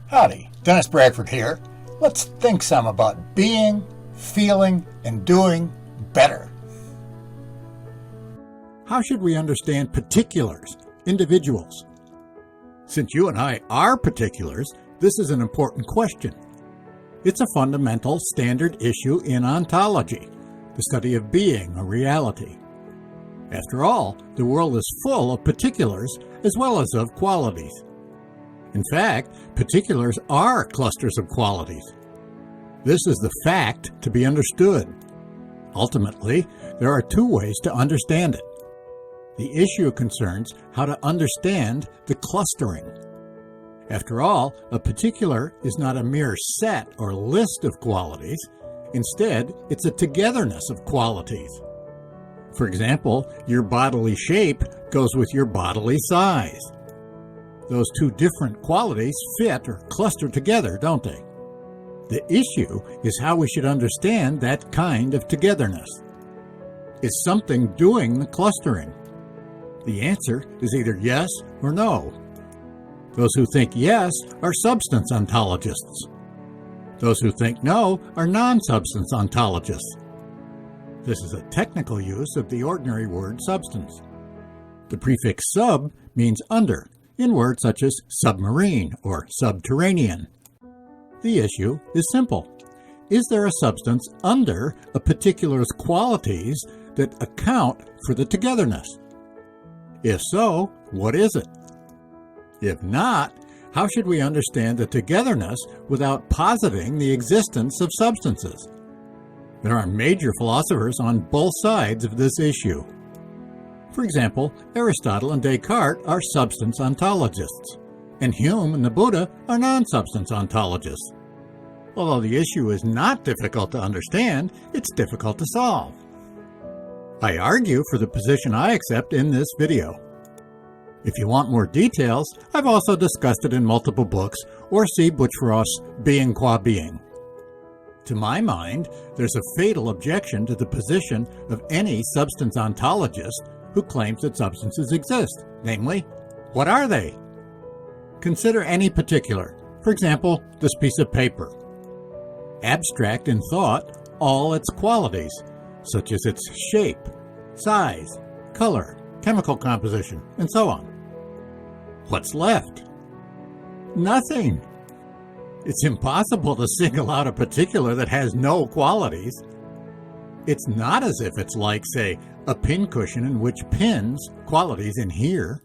Howdy, Dennis Bradford here. Let's think some about being, feeling, and doing better. How should we understand particulars, individuals? Since you and I are particulars, this is an important question. It's a fundamental standard issue in ontology, the study of being or reality. After all, the world is full of particulars as well as of qualities. In fact, particulars are clusters of qualities. This is the fact to be understood. Ultimately, there are two ways to understand it. The issue concerns how to understand the clustering. After all, a particular is not a mere set or list of qualities. Instead, it's a togetherness of qualities. For example, your bodily shape goes with your bodily size. Those two different qualities fit or cluster together, don't they? The issue is how we should understand that kind of togetherness. Is something doing the clustering? The answer is either yes or no. Those who think yes are substance ontologists. Those who think no are nonsubstance ontologists. This is a technical use of the ordinary word substance. The prefix sub means under, in words such as submarine or subterranean. The issue is simple. Is there a substance under a particular's qualities that account for the togetherness? If so, what is it? If not, how should we understand the togetherness without positing the existence of substances? There are major philosophers on both sides of this issue. For example, Aristotle and Descartes are substance ontologists, and Hume and the Buddha are non-substance ontologists. Although the issue is not difficult to understand, it's difficult to solve. I argue for the position I accept in this video. If you want more details, I've also discussed it in multiple books, or see Butchvarov's Being Qua Being. To my mind, there's a fatal objection to the position of any substance ontologist who claims that substances exist. Namely, what are they? Consider any particular. For example, this piece of paper. Abstract in thought all its qualities, such as its shape, size, color, chemical composition, and so on. What's left? Nothing. It's impossible to single out a particular that has no qualities. It's not as if it's like, say, a pincushion in which pins qualities inhere.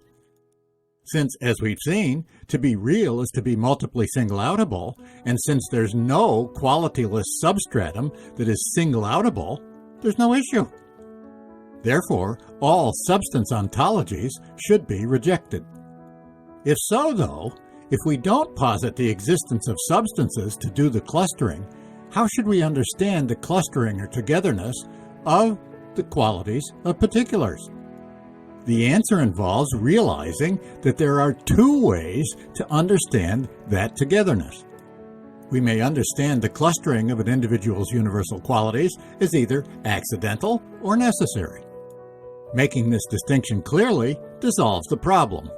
Since, as we've seen, to be real is to be multiply single-outable, and since there's no qualityless substratum that is single-outable, there's no issue. Therefore, all substance ontologies should be rejected. If so, though, if we don't posit the existence of substances to do the clustering, how should we understand the clustering or togetherness of the qualities of particulars? The answer involves realizing that there are two ways to understand that togetherness. We may understand the clustering of an individual's universal qualities as either accidental or necessary. Making this distinction clearly dissolves the problem.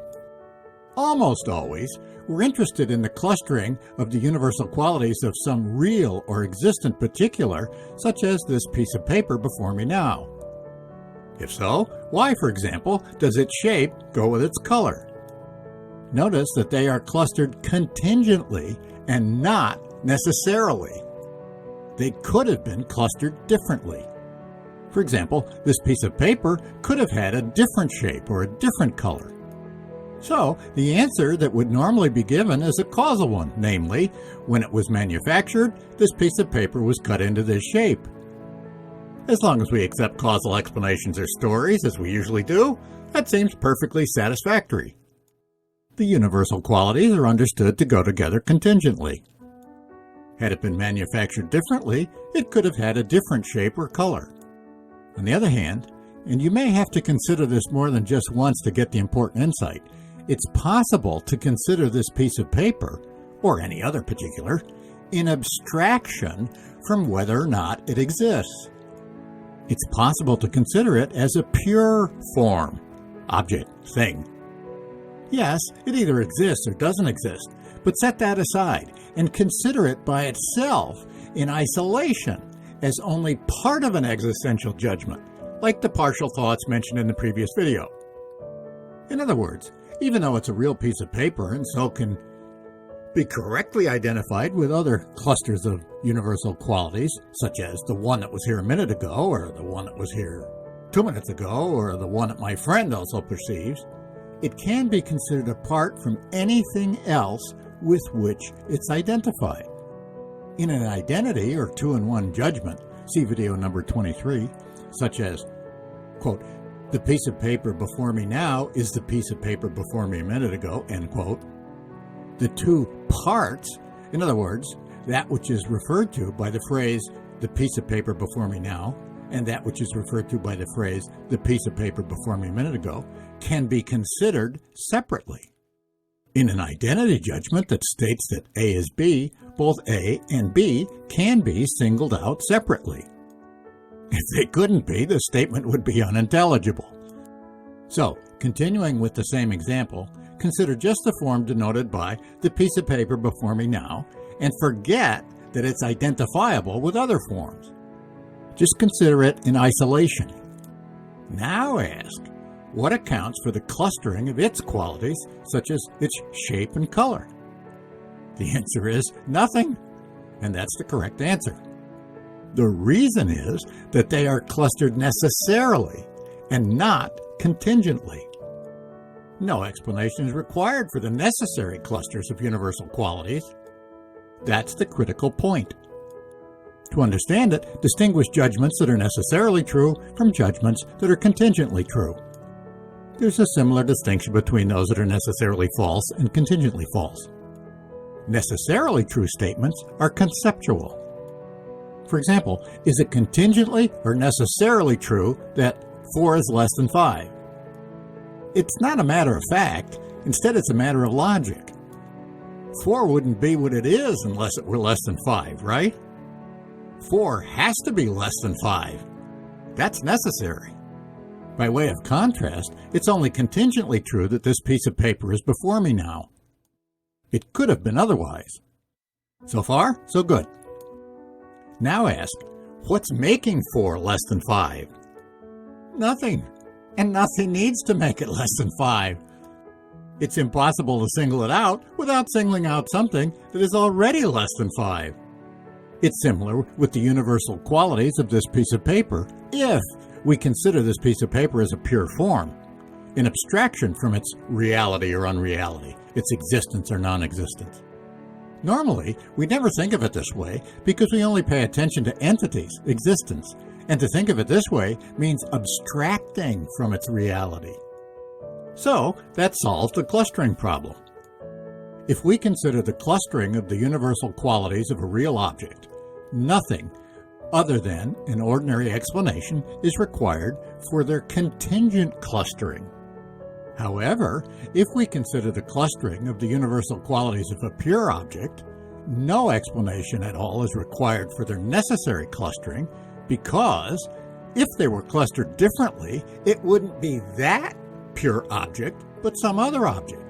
Almost always, we're interested in the clustering of the universal qualities of some real or existent particular, such as this piece of paper before me now. If so, why, for example, does its shape go with its color? Notice that they are clustered contingently and not necessarily. They could have been clustered differently. For example, this piece of paper could have had a different shape or a different color. So, the answer that would normally be given is a causal one, namely, when it was manufactured, this piece of paper was cut into this shape. As long as we accept causal explanations or stories, as we usually do, that seems perfectly satisfactory. The universal qualities are understood to go together contingently. Had it been manufactured differently, it could have had a different shape or color. On the other hand, and you may have to consider this more than just once to get the important insight, it's possible to consider this piece of paper, or any other particular, in abstraction from whether or not it exists. It's possible to consider it as a pure form, object, thing. Yes, it either exists or doesn't exist, But set that aside and consider it by itself in isolation as only part of an existential judgment, like the partial thoughts mentioned in the previous video. In other words, even though it's a real piece of paper and so can be correctly identified with other clusters of universal qualities, such as the one that was here a minute ago, or the one that was here 2 minutes ago, or the one that my friend also perceives, it can be considered apart from anything else with which it's identified. In an identity or two-in-one judgment, see video number 23, such as, quote, "The piece of paper before me now is the piece of paper before me a minute ago," end quote. The two parts, in other words, that which is referred to by the phrase, "the piece of paper before me now," and that which is referred to by the phrase, "the piece of paper before me a minute ago," can be considered separately. In an identity judgment that states that A is B, both A and B can be singled out separately. If they couldn't be, the statement would be unintelligible. So, continuing with the same example, consider just the form denoted by "the piece of paper before me now," and forget that it's identifiable with other forms. Just consider it in isolation. Now ask, what accounts for the clustering of its qualities, such as its shape and color? The answer is nothing, and that's the correct answer. The reason is that they are clustered necessarily and not contingently. No explanation is required for the necessary clusters of universal qualities. That's the critical point. To understand it, distinguish judgments that are necessarily true from judgments that are contingently true. There's a similar distinction between those that are necessarily false and contingently false. Necessarily true statements are conceptual. For example, is it contingently or necessarily true that 4 is less than 5? It's not a matter of fact. Instead, it's a matter of logic. 4 wouldn't be what it is unless it were less than 5, right? 4 has to be less than 5. That's necessary. By way of contrast, it's only contingently true that this piece of paper is before me now. It could have been otherwise. So far, so good. Now ask, what's making 4 less than 5? Nothing. And nothing needs to make it less than 5. It's impossible to single it out without singling out something that is already less than 5. It's similar with the universal qualities of this piece of paper if we consider this piece of paper as a pure form, an abstraction from its reality or unreality, its existence or non-existence. Normally, we never think of it this way because we only pay attention to entities, existence, and to think of it this way means abstracting from its reality. So, that solves the clustering problem. If we consider the clustering of the universal qualities of a real object, nothing other than an ordinary explanation is required for their contingent clustering. However, if we consider the clustering of the universal qualities of a pure object, no explanation at all is required for their necessary clustering, because if they were clustered differently, it wouldn't be that pure object, but some other object.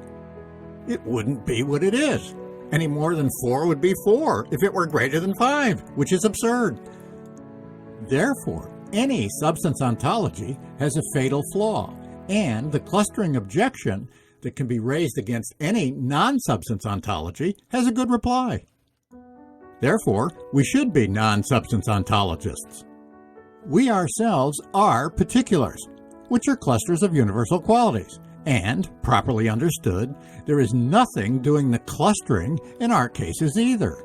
It wouldn't be what it is, any more than 4 would be 4 if it were greater than 5, which is absurd. Therefore, any substance ontology has a fatal flaw, and the clustering objection that can be raised against any non-substance ontology has a good reply. Therefore, we should be non-substance ontologists. We ourselves are particulars, which are clusters of universal qualities, and, properly understood, there is nothing doing the clustering in our cases either.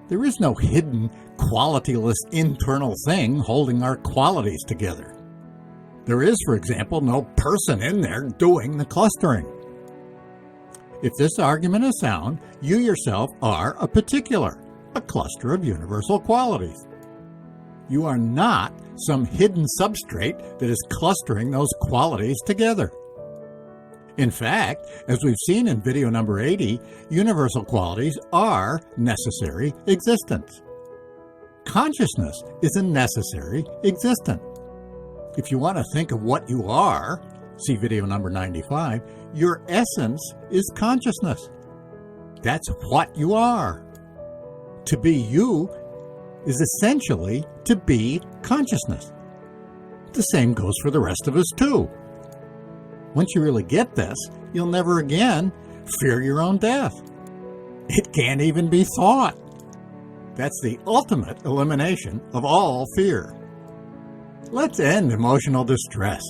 There is no hidden, qualityless internal thing holding our qualities together. There is, for example, no person in there doing the clustering. If this argument is sound, you yourself are a particular, a cluster of universal qualities. You are not some hidden substrate that is clustering those qualities together. In fact, as we've seen in video number 80, universal qualities are necessary existence. Consciousness is a necessary existence. If you want to think of what you are, see video number 95, your essence is consciousness. That's what you are. To be you is essentially to be consciousness. The same goes for the rest of us too. Once you really get this, you'll never again fear your own death. It can't even be thought. That's the ultimate elimination of all fear. Let's end emotional distress.